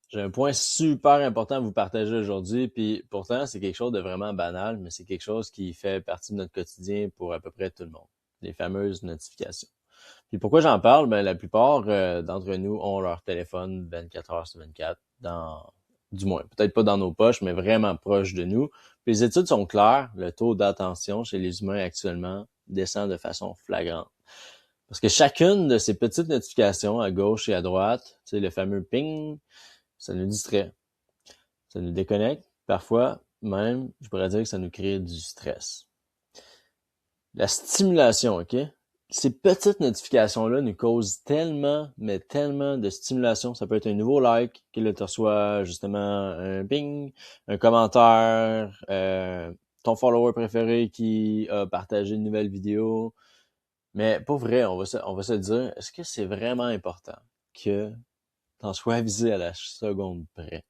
J'ai un point super important à vous partager aujourd'hui, puis pourtant, c'est quelque chose de vraiment banal, mais c'est quelque chose qui fait partie de notre quotidien pour à peu près tout le monde. Les fameuses notifications. Puis pourquoi j'en parle? Ben, la plupart d'entre nous ont leur téléphone 24 heures sur 24, du moins, peut-être pas dans nos poches, mais vraiment proche de nous. Puis les études sont claires, le taux d'attention chez les humains actuellement descend de façon flagrante. Parce que chacune de ces petites notifications à gauche et à droite, tu sais, le fameux ping, ça nous distrait, ça nous déconnecte. Parfois, même, je pourrais dire que ça nous crée du stress. La stimulation, OK? Ces petites notifications-là nous causent tellement, mais tellement de stimulation. Ça peut être un nouveau like, que là, tu reçois justement un ping, un commentaire, ton follower préféré qui a partagé une nouvelle vidéo. Mais pour vrai, on va se dire, est-ce que c'est vraiment important que t'en sois avisé à la seconde près?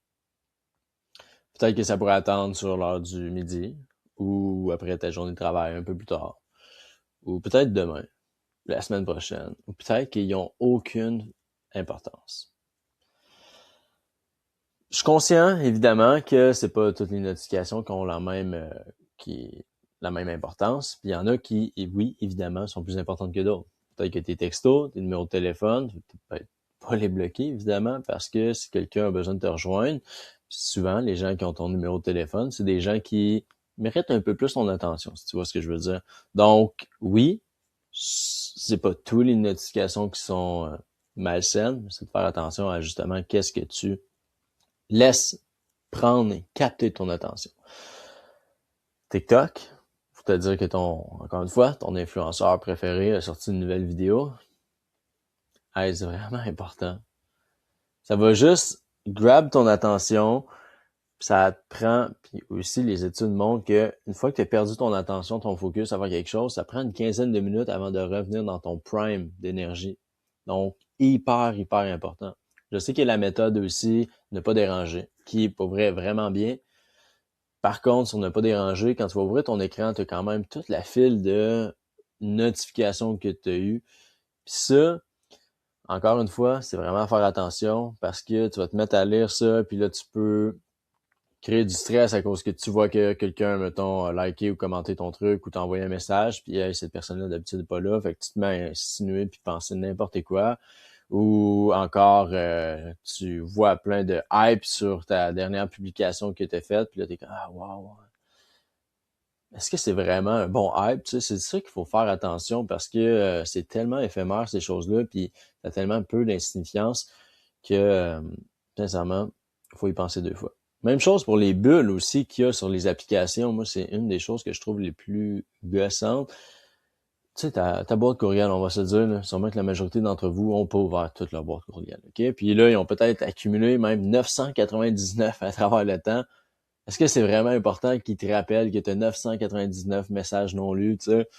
Peut-être que ça pourrait attendre sur l'heure du midi ou après ta journée de travail un peu plus tard. Ou peut-être demain, la semaine prochaine. Ou peut-être qu'ils n'ont aucune importance. Je suis conscient, évidemment, que c'est pas toutes les notifications qui ont la même importance. Puis il y en a qui, et oui, évidemment, sont plus importantes que d'autres. Peut-être que tes textos, tes numéros de téléphone, tu peux peut-être pas les bloquer, évidemment, parce que si quelqu'un a besoin de te rejoindre, souvent, les gens qui ont ton numéro de téléphone, c'est des gens qui méritent un peu plus ton attention, si tu vois ce que je veux dire. Donc, oui, c'est pas toutes les notifications qui sont malsaines, c'est de faire attention à justement qu'est-ce que tu laisses prendre et capter ton attention. TikTok, faut te dire que encore une fois, ton influenceur préféré a sorti une nouvelle vidéo. Hey, c'est vraiment important. Ça va juste grab ton attention, puis ça te prend, puis aussi les études montrent que une fois que tu as perdu ton attention, ton focus à faire quelque chose, ça prend une quinzaine de minutes avant de revenir dans ton prime d'énergie. Donc, hyper important. Je sais qu'il y a la méthode aussi, ne pas déranger, qui est pour vrai vraiment bien. Par contre, sur ne pas déranger, quand tu vas ouvrir ton écran, tu as quand même toute la file de notifications que tu as eues. Puis ça, encore une fois, c'est vraiment à faire attention parce que tu vas te mettre à lire ça, puis là, tu peux créer du stress à cause que tu vois que quelqu'un, mettons, a liké ou commenté ton truc ou t'a envoyé un message, puis hey, cette personne-là d'habitude n'est pas là, fait que tu te mets à insinuer puis penser n'importe quoi. Ou encore, tu vois plein de hype sur ta dernière publication que tu as faite, puis là, t'es comme ah wow, est-ce que c'est vraiment un bon hype? Tu sais, c'est ça qu'il faut faire attention parce que c'est tellement éphémère ces choses-là, puis ça a tellement peu d'insignifiance que, sincèrement, il faut y penser deux fois. Même chose pour les bulles aussi qu'il y a sur les applications. Moi, c'est une des choses que je trouve les plus gossantes. Tu sais, ta boîte courriel, on va se dire, là, sûrement que la majorité d'entre vous ont pas ouvert toute leur boîte courriel, OK? Puis là, ils ont peut-être accumulé même 999 à travers le temps. Est-ce que c'est vraiment important qu'ils te rappellent que tu as 999 messages non lus, tu sais?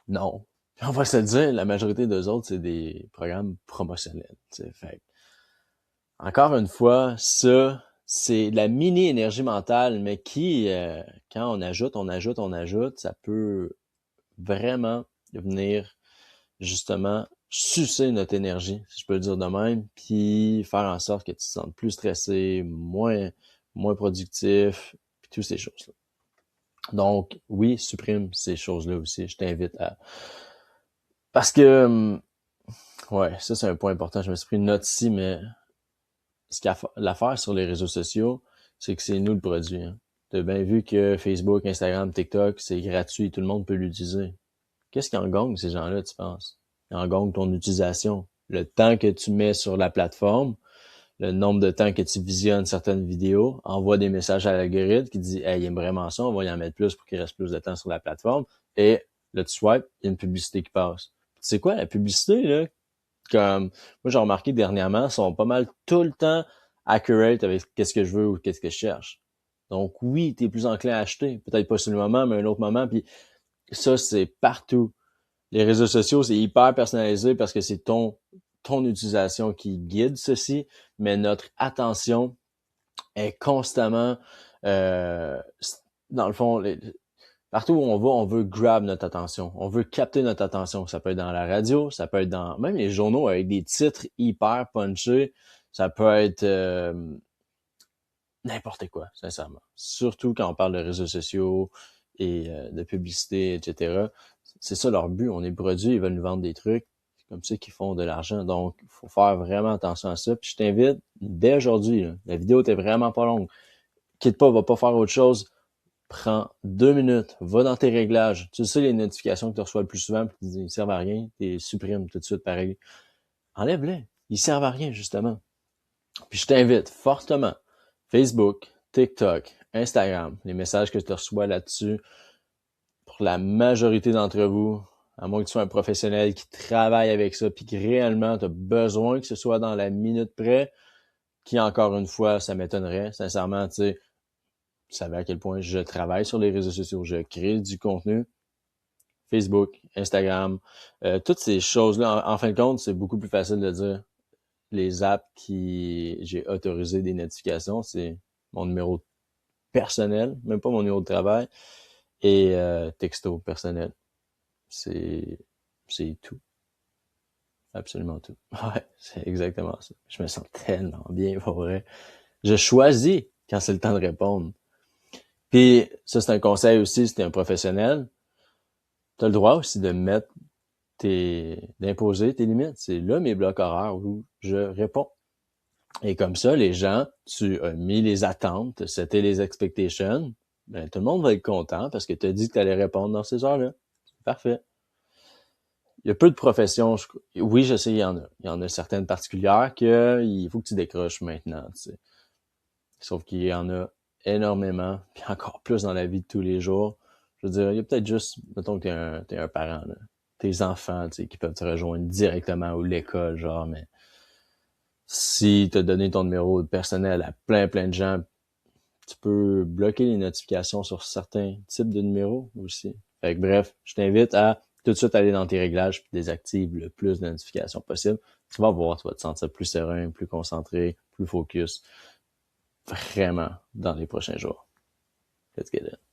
Non. Puis on va se le dire, la majorité d'eux autres, c'est des programmes promotionnels, tu sais. Fait encore une fois, ça, c'est de la mini-énergie mentale, mais qui, quand on ajoute, ça peut vraiment venir, justement, sucer notre énergie, si je peux le dire de même, puis faire en sorte que tu te sentes plus stressé, moins productif, puis toutes ces choses-là. Donc, oui, supprime ces choses-là aussi. Je t'invite à... Parce que, ouais, ça c'est un point important. Je me suis pris une note ici, mais l'affaire sur les réseaux sociaux, c'est que c'est nous le produit. Hein. Tu as bien vu que Facebook, Instagram, TikTok, c'est gratuit, tout le monde peut l'utiliser. Qu'est-ce qui en gagne, ces gens-là, tu penses? Ils en gagnent ton utilisation. Le temps que tu mets sur la plateforme, le nombre de temps que tu visionnes certaines vidéos, envoie des messages à l'algorithme qui dit hey, il aime vraiment ça, on va y en mettre plus pour qu'il reste plus de temps sur la plateforme. Et là, tu swipes, il y a une publicité qui passe. Tu sais quoi, la publicité, là, comme moi j'ai remarqué dernièrement, sont pas mal tout le temps accurate avec qu'est-ce que je veux ou qu'est-ce que je cherche. Donc oui, tu es plus enclin à acheter. Peut-être pas sur le moment, mais un autre moment. Puis ça, c'est partout. Les réseaux sociaux, c'est hyper personnalisé parce que c'est ton utilisation qui guide ceci, mais notre attention est constamment, euh, dans le fond, partout où on va, on veut grab notre attention. On veut capter notre attention. Ça peut être dans la radio, ça peut être dans même les journaux avec des titres hyper punchés. Ça peut être n'importe quoi, sincèrement. Surtout quand on parle de réseaux sociaux et de publicité, etc. C'est ça leur but. On est produit, ils veulent nous vendre des trucs. C'est comme ça qu'ils font de l'argent. Donc, il faut faire vraiment attention à ça. Puis je t'invite, dès aujourd'hui, là, la vidéo était vraiment pas longue. Quitte pas, va pas faire autre chose. Prends 2 minutes, va dans tes réglages. Tu sais les notifications que tu reçois le plus souvent, puis tu dis, ils servent à rien, tu les supprimes tout de suite pareil. Enlève-les. Ils servent à rien, justement. Puis je t'invite fortement, Facebook, TikTok, Instagram, les messages que tu reçois là-dessus, pour la majorité d'entre vous, à moins que tu sois un professionnel qui travaille avec ça, puis que réellement tu as besoin que ce soit dans la minute près, qui encore une fois, ça m'étonnerait, sincèrement, tu sais, vous savez à quel point je travaille sur les réseaux sociaux, je crée du contenu, Facebook, Instagram, toutes ces choses-là, en fin de compte, c'est beaucoup plus facile de dire les apps qui j'ai autorisé des notifications, c'est mon numéro personnel, même pas mon numéro de travail, et texto personnel. C'est tout. Absolument tout. Ouais, c'est exactement ça. Je me sens tellement bien, pour vrai. Je choisis quand c'est le temps de répondre. Puis ça, c'est un conseil aussi, si t'es un professionnel, t'as le droit aussi de mettre d'imposer tes limites. C'est là mes blocs horaires où je réponds. Et comme ça, les gens, tu as mis les attentes, c'était les expectations, ben, tout le monde va être content parce que tu as dit que tu allais répondre dans ces heures-là. C'est parfait. Il y a peu de professions, oui, je sais, il y en a. Il y en a certaines particulières qu'il faut que tu décroches maintenant, tu sais. Sauf qu'il y en a énormément, puis encore plus dans la vie de tous les jours. Je veux dire, il y a peut-être juste, mettons que t'es un parent, là, tes enfants, tu sais, qui peuvent te rejoindre directement ou l'école, genre, mais si tu as donné ton numéro personnel à plein de gens, tu peux bloquer les notifications sur certains types de numéros aussi. Fait que bref, je t'invite à tout de suite aller dans tes réglages et désactive le plus de notifications possible. Tu vas voir, tu vas te sentir plus serein, plus concentré, plus focus, vraiment, dans les prochains jours. Let's get it.